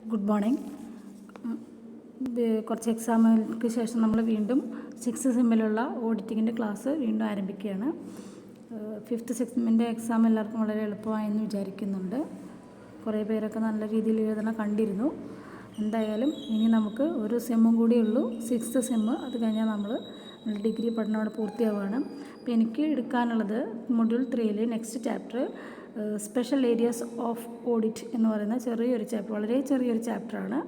Good morning. കുറച്ച് എക്സാമുകൾക്ക് ശേഷം നമ്മൾ വീണ്ടും 6th സെമ്മിലുള്ള ഓഡിറ്റിങ്ങിൻ്റെ ക്ലാസ് വീണ്ടും ആരംഭിക്കുകയാണ്. 5th സെമ്മിൻ്റെ എക്സാം എല്ലാവർക്കും വളരെ എളുപ്പമായെന്ന് വിചാരിക്കുന്നുണ്ട്. കുറേ പേരൊക്കെ നല്ല രീതിയിൽ എഴുതണം കണ്ടിരുന്നു. എന്തായാലും ഇനി നമുക്ക് ഒരു സെമ്മും കൂടിയേ ഉള്ളൂ, 6th സെമ്മ്. അത് കഴിഞ്ഞാൽ നമ്മൾ ഡിഗ്രി പഠനം അവിടെ പൂർത്തിയാവുകയാണ്. അപ്പോൾ എനിക്ക് എടുക്കാനുള്ളത് module 3 next chapter special areas of audit എന്ന് പറയുന്ന ചെറിയൊരു ചാപ്റ്റർ, വളരെ ചെറിയൊരു ചാപ്റ്ററാണ്.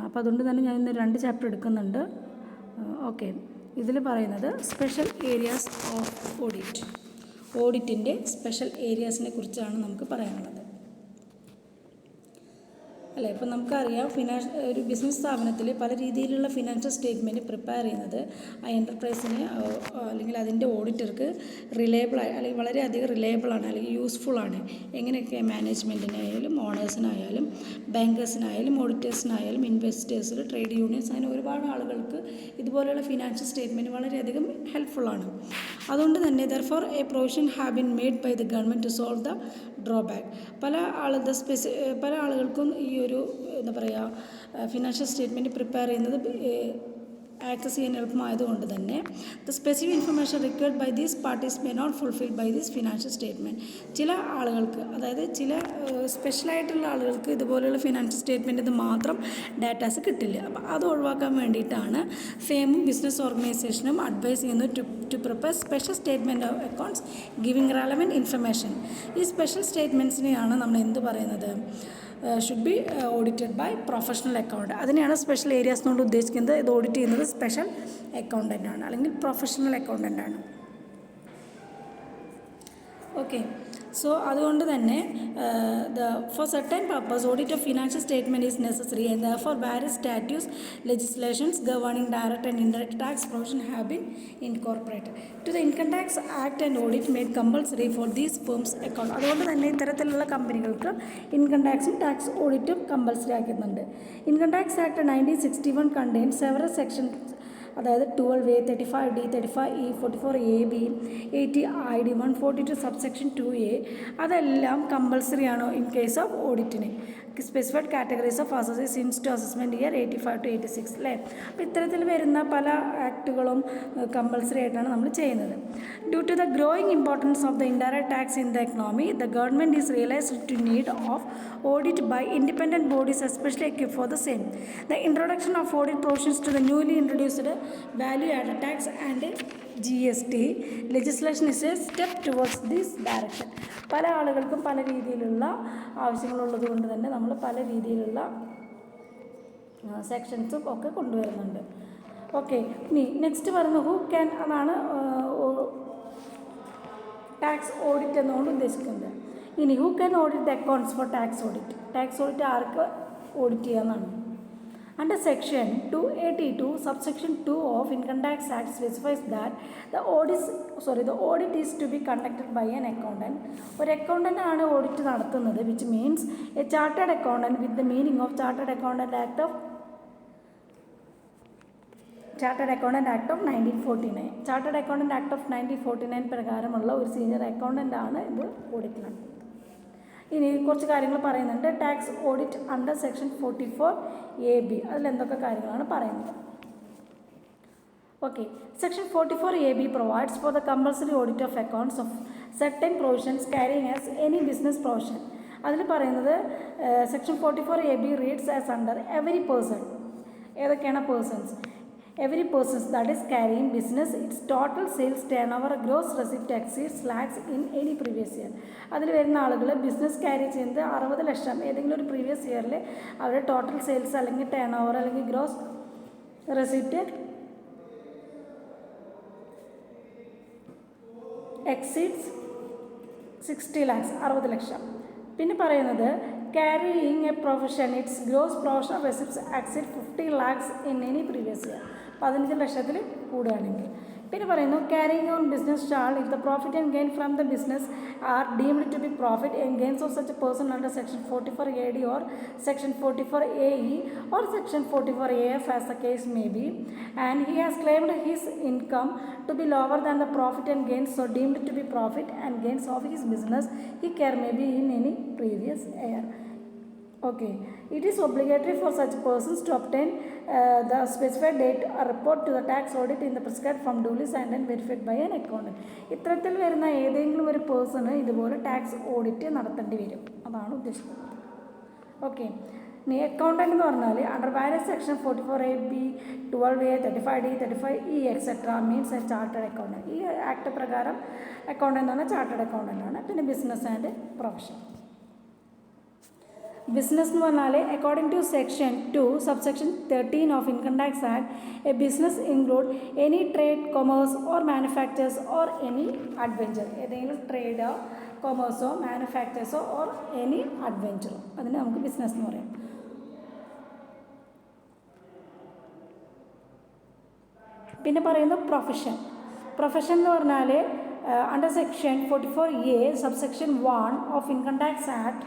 അപ്പോൾ അതുകൊണ്ട് തന്നെ ഞാൻ ഇന്ന് 2 ചാപ്റ്റർ എടുക്കുന്നുണ്ട്. ഓക്കെ, ഇതിൽ പറയുന്നത് സ്പെഷ്യൽ ഏരിയാസ് ഓഫ് ഓഡിറ്റ്, ഓഡിറ്റിൻ്റെ സ്പെഷ്യൽ ഏരിയാസിനെ കുറിച്ചാണ് നമുക്ക് പറയാനുള്ളത് അല്ലേ. ഇപ്പോൾ നമുക്കറിയാം, ഒരു ബിസിനസ് സ്ഥാപനത്തിൽ പല രീതിയിലുള്ള ഫിനാൻഷ്യൽ സ്റ്റേറ്റ്മെൻറ്റ് പ്രിപ്പയർ ചെയ്യുന്നത് ആ എൻ്റർപ്രൈസിന് അല്ലെങ്കിൽ അതിൻ്റെ ഓഡിറ്റർക്ക് റിലയബിളായി അല്ലെങ്കിൽ വളരെയധികം റിലയബിളാണ് അല്ലെങ്കിൽ യൂസ്ഫുള്ളാണ്. എങ്ങനെയൊക്കെ മാനേജ്മെൻറ്റിനായാലും ഓണേഴ്സിനായാലും ബാങ്കേഴ്സിനായാലും ഓഡിറ്റേഴ്സിനായാലും ഇൻവെസ്റ്റേഴ്സ്, ട്രേഡ് യൂണിയൻസ്, അങ്ങനെ ഒരുപാട് ആളുകൾക്ക് ഇതുപോലെയുള്ള ഫിനാൻഷ്യൽ സ്റ്റേറ്റ്മെൻറ്റ് വളരെയധികം ഹെൽപ്ഫുള്ളാണ്. അതുകൊണ്ട് തന്നെ therefore a provision have been made by the government to solve the drawback. പല ആളുകൾക്കും ഈ ഒരു എന്താ പറയുക ഫിനാൻഷ്യൽ സ്റ്റേറ്റ്മെൻറ്റ് പ്രിപ്പയർ ചെയ്യുന്നത് ആക്സസ് ചെയ്യാൻ എളുപ്പമായതുകൊണ്ട് തന്നെ the specific information required by these parties may not fulfil by these financial statement. ചില ആളുകൾക്ക്, അതായത് ചില സ്പെഷ്യലായിട്ടുള്ള ആളുകൾക്ക് ഇതുപോലെയുള്ള ഫിനാൻഷ്യൽ സ്റ്റേറ്റ്മെൻറ്റ് ഇത് മാത്രം ഡാറ്റാസ് കിട്ടില്ല. അപ്പോൾ അത് ഒഴിവാക്കാൻ വേണ്ടിയിട്ടാണ് ഫേമും ബിസിനസ് ഓർഗനൈസേഷനും അഡ്വൈസ് ചെയ്യുന്നത് to prepare special statement of accounts giving relevant information. ഈ സ്പെഷ്യൽ സ്റ്റേറ്റ്മെൻറ്റ്സിനെയാണ് നമ്മൾ എന്ത് പറയുന്നത്, should be audited by professional account. അതിനെയാണ് സ്പെഷ്യൽ ഏരിയാസ് കൊണ്ട് ഉദ്ദേശിക്കുന്നത്. ഇത് ഓഡിറ്റ് ചെയ്യുന്നത് സ്പെഷ്യൽ അക്കൗണ്ടൻ്റാണ് അല്ലെങ്കിൽ പ്രൊഫഷണൽ അക്കൗണ്ടൻ്റാണ്. ഓക്കെ, സോ അതുകൊണ്ട് തന്നെ for certain purpose audit of financial statement is necessary and therefore various statutes legislations governing direct and indirect tax provision have been incorporated to the income tax act and audit made compulsory for these firms account. അതുകൊണ്ട് തന്നെ ഇത്തരത്തിലുള്ള കമ്പനികൾക്ക് income ടാക്സും tax ഓഡിറ്റും compulsory ആക്കുന്നുണ്ട്. Income tax act 1961 contain several sections, അതായത് 12A, 35D, 35E, 44AB, 80ID, 142 subsection 2A അതെല്ലാം compulsory ആണോ ഇൻ കേസ് ഓഫ് ഓഡിറ്റിന്. Specified categories of associates ins to assessment year 85 to 86 അല്ലേ. അപ്പോൾ ഇത്തരത്തിൽ വരുന്ന പല ആക്ടുകളും കമ്പൾസറി ആയിട്ടാണ് നമ്മൾ ചെയ്യുന്നത്. Due to the growing importance of the indirect tax in the economy, the government is realised to need of audit by independent bodies especially equipped for the same. The introduction of audit provisions to the newly introduced value added tax and GST legislation is a step towards this direction. പല ആളുകൾക്കും പല രീതിയിലുള്ള ആവശ്യങ്ങളുള്ളത് കൊണ്ട് തന്നെ നമ്മൾ പല രീതിയിലുള്ള സെക്ഷൻസും ഒക്കെ കൊണ്ടുവരുന്നുണ്ട്. ഓക്കെ, ഇനി നെക്സ്റ്റ് പറയുന്നത് ഹൂ ക്യാൻ, അതാണ് ടാക്സ് ഓഡിറ്റ് എന്നുകൊണ്ട് ഉദ്ദേശിക്കുന്നത്. ഇനി who can audit the accounts for tax audit. Tax audit ആർക്ക് ഓഡിറ്റ് ചെയ്യാമെന്നാണ്. Under section 282 subsection 2 of Income Tax Act specifies that the audit is to be conducted by an accountant. ഒരു accountant ആണ് audit നടത്തുന്നത്, which means a chartered accountant with the meaning of Chartered Accountant Act of 1949. Chartered Accountant Act of 1949 പ്രകാരമുള്ള ഒരു senior accountant ആണ് ഇത് audit നടത്തുന്നത്. ഇനി കുറച്ച് കാര്യങ്ങൾ പറയുന്നുണ്ട്. Tax audit under section 44AB, അതിലെന്തൊക്കെ കാര്യങ്ങളാണ് പറയുന്നത്. Okay, section 44AB provides for the compulsory audit of accounts of certain provisions carrying as any business provision. അതിൽ പറയുന്നത് section 44AB reads as under every person. ഏതൊക്കെയാണ് persons? Every person that is carrying business, its total sales turnover, gross receipt exceeds lakhs in any previous year. അതിൽ വരുന്ന ആളുകൾ business carry ചെയ്യുന്നത് 60 ലക്ഷം ഏതെങ്കിലും ഒരു previous ഇയറിൽ അവരുടെ ടോട്ടൽ സെയിൽസ് അല്ലെങ്കിൽ ടേൺ ഓവർ അല്ലെങ്കിൽ ഗ്രോസ് റെസിപ്റ്റ് എക്സീഡ്സ് 60 lakhs, 60 ലക്ഷം. പിന്നെ പറയുന്നത് carrying a profession, its gross professional receipts exceed 50 lakhs in any previous year. 15 ലക്ഷത്തിൽ കൂടുകയാണെങ്കിൽ. പിന്നെ പറയുന്നു carrying on business shall, if the profit and gain from the business are deemed to be profit and gains of such a person under section 44AD or section 44AE or section 44AF as the case may be, and he has claimed his income to be lower than the profit and gains so deemed to be profit and gains of his business, he care may be in any previous year. Okay, it is obligatory for such persons to obtain the specified date a report to the tax audit in the prescribed form duly signed and verified by an accountant. ഇത്തരത്തിൽ വരുന്ന ഏതെങ്കിലും ഒരു person ഇതുപോലെ tax audit നടത്തേണ്ടി വരും, അതാണ് ഉദ്ദേശിക്കുന്നത്. Okay, ഇനി അക്കൗണ്ടൻ്റ് എന്ന് പറഞ്ഞാൽ under various section 44A(b), 12A, 35D, 35E etcetera means A chartered accountant. ഈ ആക്ട് പ്രകാരം അക്കൗണ്ടൻ്റ് എന്ന് പറഞ്ഞാൽ ചാർട്ടേഡ് അക്കൗണ്ടൻ്റ് ആണ്. പിന്നെ ബിസിനസ് ആൻഡ് പ്രൊഫഷൻ. ബിസിനസ് എന്ന് പറഞ്ഞാൽ according to section 2 subsection 13 of income tax act, a business include any trade, commerce or manufactures or any adventure. ഏതെങ്കിലും ട്രേഡോ കൊമേഴ്സോ മാനുഫാക്ചേഴ്സോ ഓർ എനി അഡ്വഞ്ചറോ, അതിന് നമുക്ക് ബിസിനസ് എന്ന് പറയാം. പിന്നെ പറയുന്നത് പ്രൊഫഷൻ. പ്രൊഫഷൻ എന്ന് പറഞ്ഞാൽ under section 44A subsection 1 of income tax act,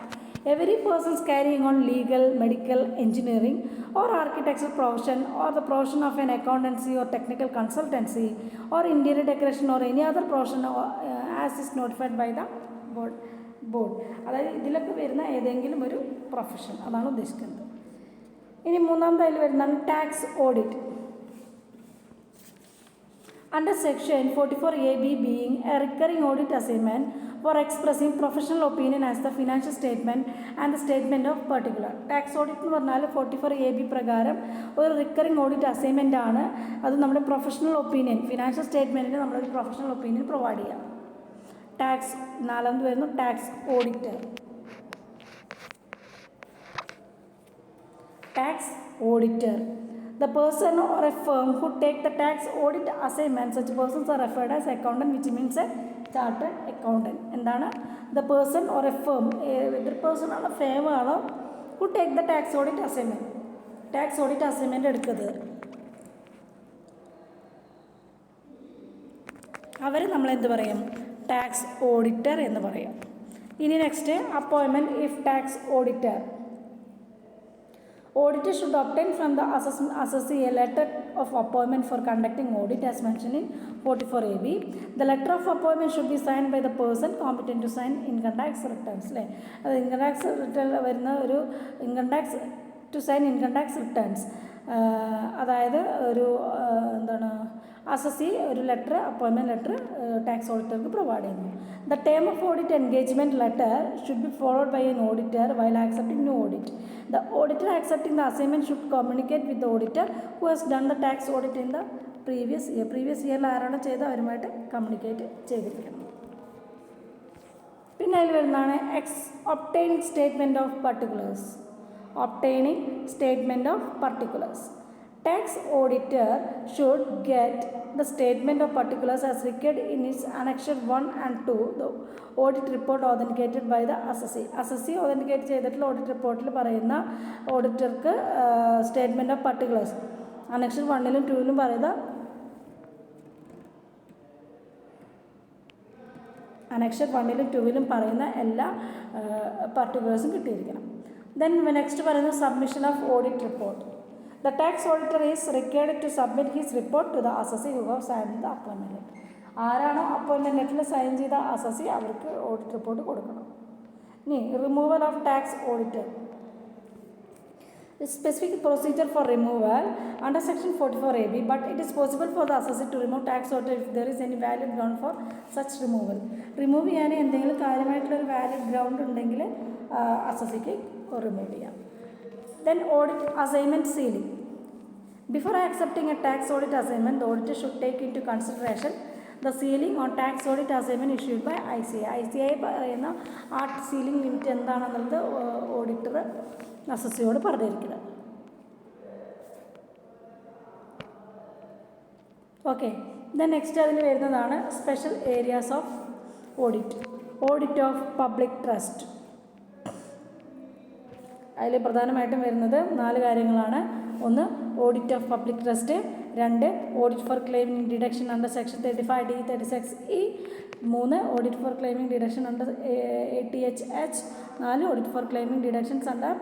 every persons carrying on legal, medical, engineering or architectural profession or the profession of an accountancy or technical consultancy or interior decoration or any other profession as is notified by the board. അതായത് ഇതിലൊക്കെ വരുന്ന ഏതെങ്കിലും ഒരു profession, അതാണ് ഉദ്ദേശിക്കുന്നത്. ഇനി മൂന്നാമത്തെ അതിൽ വരുന്നതാണ് tax audit. Under section 44AB being a recurring audit assignment for expressing professional opinion as the financial statement and the statement of particular. Tax audit എന്ന് പറഞ്ഞാൽ 44AB പ്രകാരം ഒരു റിക്കറിങ് ഓഡിറ്റ് അസൈൻമെൻ്റ് ആണ്. അത് നമ്മുടെ പ്രൊഫഷണൽ ഒപ്പീനിയൻ, ഫിനാൻഷ്യൽ സ്റ്റേറ്റ്മെൻറ്റിന് നമ്മളൊരു professional opinion provide ചെയ്യാം. Tax നാലാമത് വരുന്നു tax auditor. Tax auditor, the person or a firm who take the tax audit assignment, such persons are referred as accountant, which means a chartered accountant. എന്താണ് the person or a firm, ഏതൊരു person ആണോ firm ആണോ who take the tax audit assignment, tax audit assignment എടുക്കുന്നത്, അവർ നമ്മൾ എന്ത് പറയും, tax auditor എന്ന് പറയും. ഇനി next appointment if tax auditor. Auditor should obtain from the assessee a letter of appointment for conducting audit as mentioned in 44AB. The letter of appointment should be signed by the person competent to sign income tax returns. അല്ലേ, അത് income tax return വരുന്ന ഒരു income tax to sign income tax returns. അതായത് ഒരു എന്താണ് assessee ഒരു letter, appointment letter tax ഓഡിറ്റർക്ക് provide ചെയ്യുന്നു. The term of audit engagement letter should be followed by an auditor while accepting new audit. The auditor accepting the assignment should communicate with the auditor who has done the tax audit in the previous year. Previous year ആരാണ് ചെയ്ത് അവരുമായിട്ട് communicate ചെയ്തിരിക്കണം. പിന്നെ അതിൽ വരുന്നതാണ് obtaining statement of particulars. Obtaining statement of particulars. Tax auditor should get the statement of particulars as required in its annexure 1 and 2, the audit report authenticated by the assessee. Assessee authenticate ചെയ്തിട്ടുള്ള audit റിപ്പോർട്ടിൽ പറയുന്ന ഓഡിറ്റർക്ക് statement of particulars annexure 1ലും 2ലും പറയുന്ന annexure 1ലും 2ലും പറയുന്ന എല്ലാ പർട്ടിക്കുലേഴ്സും കിട്ടിയിരിക്കണം. Then next പറയുന്നത് submission of audit report. The tax auditor is required to submit his report to the assessee who have signed the appointment letter. ആരാണോ appointment ലെറ്ററിൽ sign ചെയ്ത assessee അവർക്ക് audit report കൊടുക്കണം. ഇനി removal of tax auditor. Specific procedure for removal under section 44AB, but it is possible for the assessor to remove tax auditor if there is any valid ground for such removal. Remove ചെയ്യാൻ എന്തെങ്കിലും കാര്യമായിട്ടുള്ളൊരു valid ground ഉണ്ടെങ്കിൽ അസസിക്ക് remove ചെയ്യാം. Then audit assignment sealing. Before accepting a tax audit assignment, the auditor should take into consideration the sealing on tax audit assignment issued by ICAI. ICAI പറയുന്ന ആ ceiling limit എന്താണെന്നുള്ളത് auditor അസസിയോട് പറഞ്ഞിരിക്കുന്നത്. Okay, then next അതിൽ വരുന്നതാണ് special areas of audit. Audit of public trust. അതിൽ പ്രധാനമായിട്ടും വരുന്നത് 4 കാര്യങ്ങളാണ്. 1 audit of public trust, 2 audit for claiming deduction under section 35D, 36E, 3 audit for claiming deduction under 80HH, 4 audit for claiming deductions under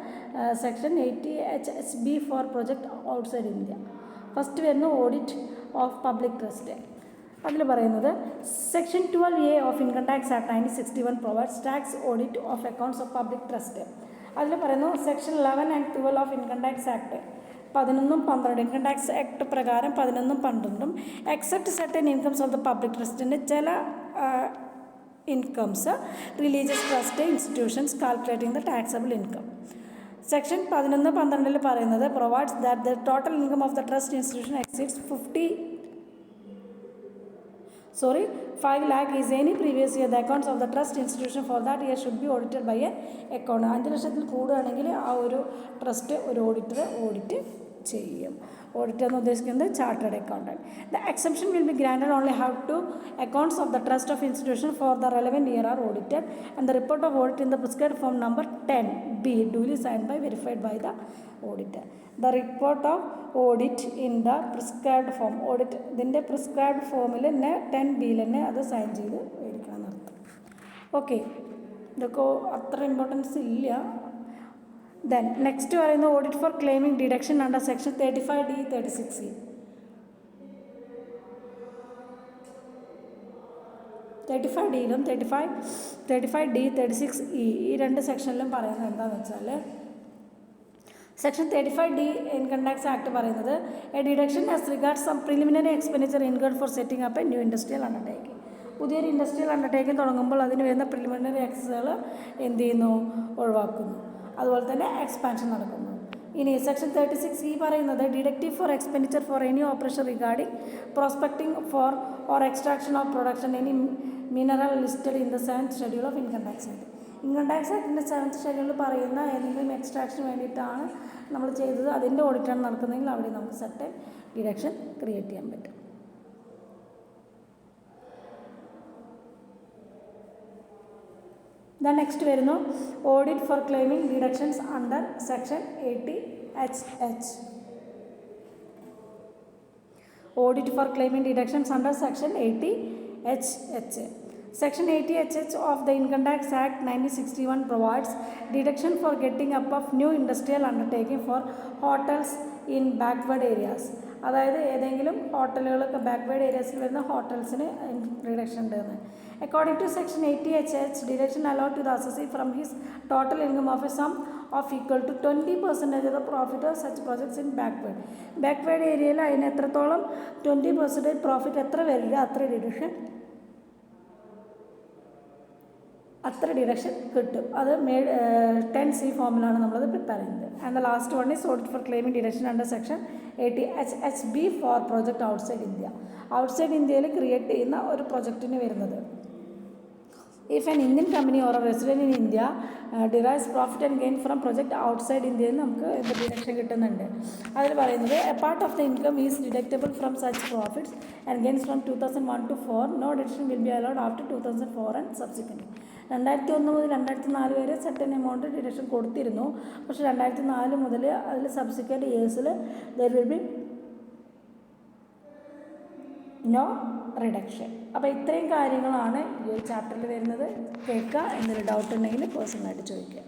section 80HSB for project outside India. First വരുന്ന audit of public trust. അതിൽ പറയുന്നത് section 12A of income tax act 1961 provides tax audit of accounts of public trust. അതിൽ പറയുന്നു section 11 and 12 of income tax act 11-12 income tax act പ്രകാരം 11-12 except certain incomes of the public ട്രസ്റ്റിൻ്റെ ചില incomes religious trust institutions calculating the taxable income. Section 11-12 പറയുന്നത് provides that the total income of the trust institution exceeds 5 lakh is any previous year the accounts of the trust institution for that year should be audited by an accountant. 5 ലക്ഷത്തിൽ കൂടുകയാണെങ്കിൽ ആ ഒരു trust ഒരു auditor audit ചെയ്യും. Auditor എന്ന് ഉദ്ദേശിക്കുന്നത് chartered accountant. The exception will be granted only how to accounts of the trust of institution for the relevant year are audited and the report of audit in the prescribed form number 10B duly signed by verified by the auditor. The report of audit in the prescribed form audit ഇതിൻ്റെ prescribed ഫോമിൽ തന്നെ 10B തന്നെ അത് sign ചെയ്ത് മേടിക്കണം എന്നർത്ഥം. Okay, ഇതൊക്കെ അത്ര ഇമ്പോർട്ടൻസ് ഇല്ല. ദെൻ നെക്സ്റ്റ് പറയുന്നത് audit for claiming deduction under section 35D 36E. 35Dയിലും 35D 36E ഈ രണ്ട് സെക്ഷനിലും പറയുന്നത് എന്താണെന്ന് വെച്ചാൽ section 35D income tax act പറയുന്നത് a deduction as regards some preliminary expenditure incurred for setting up a new industrial undertaking. പുതിയൊരു ഇൻഡസ്ട്രിയൽ അണ്ടർടേക്കിംഗ് തുടങ്ങുമ്പോൾ അതിന് വരുന്ന പ്രിലിമിനറി എക്സസുകൾ എന്ത് ചെയ്യുന്നു, ഒഴിവാക്കുന്നു. അതുപോലെ തന്നെ എക്സ്പാൻഷൻ നടക്കുന്നു. ഇനി സെക്ഷൻ 36E പറയുന്നത് deductive for expenditure for any operation regarding prospecting for or extraction of production any mineral listed in the 7th schedule of income tax act. ഇൻകം ടാക്സ് ആക്ടിൻ്റെ 7th ഷെഡ്യൂളിൽ പറയുന്ന ഏതെങ്കിലും എക്സ്ട്രാക്ഷന് വേണ്ടിയിട്ടാണ് നമ്മൾ ചെയ്തത്, അതിൻ്റെ ഓഡിറ്റാണ് നടക്കുന്നതെങ്കിൽ അവിടെ നമുക്ക് സർട്ടൻ ഡിഡക്ഷൻ ക്രിയേറ്റ് ചെയ്യാൻ പറ്റും. ദ നെക്സ്റ്റ് വരുന്നു audit for claiming deductions under section 80HH. Audit for claiming deductions under section 80HH. Section 80HH of the Income Tax Act 1961 provides deduction for getting up of new industrial undertaking for hotels in backward areas. അതായത് ഏതെങ്കിലും ഹോട്ടലുകളൊക്കെ backward ഏരിയാസിൽ വരുന്ന ഹോട്ടൽസിന് deduction ഉണ്ടെന്ന്. According to section 80HH, deduction allowed to the assessee from his total income of a sum of equal to 20% of the profit of such projects in backward ഏരിയയിൽ അതിന് എത്രത്തോളം 20% profit എത്ര വരില്ല അത്ര ഡിഡക്ഷൻ കിട്ടും. അത് 10C ഫോമിലാണ് നമ്മളത് പ്രിപ്പയർ ചെയ്യുന്നത്. And the last one is audit for claiming deduction under section 80HB for project outside India. Outside ഇന്ത്യയിൽ ക്രിയേറ്റ് ചെയ്യുന്ന ഒരു പ്രൊജക്റ്റിന് വരുന്നത്. If an Indian company or resident in India derives profit and gain from project outside ഇന്ത്യയിൽ നമുക്ക് deduction കിട്ടുന്നുണ്ട്. അതിൽ പറയുന്നത് a part of the income is deductible from such profits and gains from 2001 to 4. No deduction will be allowed after 2004 and subsequent. 2001 മുതൽ 2004 വരെ certain amount deduction കൊടുത്തിരുന്നു. പക്ഷേ 2004 മുതൽ അതിൽ സബ്സിക്വൻറ്റ് ഇയേഴ്സിൽ there will be no reduction. അപ്പോൾ ഇത്രയും കാര്യങ്ങളാണ് ഈ ഒരു ചാപ്റ്ററിൽ വരുന്നത്. കേൾക്കുക, എന്തെങ്കിലും ഡൗട്ട് ഉണ്ടെങ്കിൽ പേഴ്സണലായിട്ട് ചോദിക്കുക.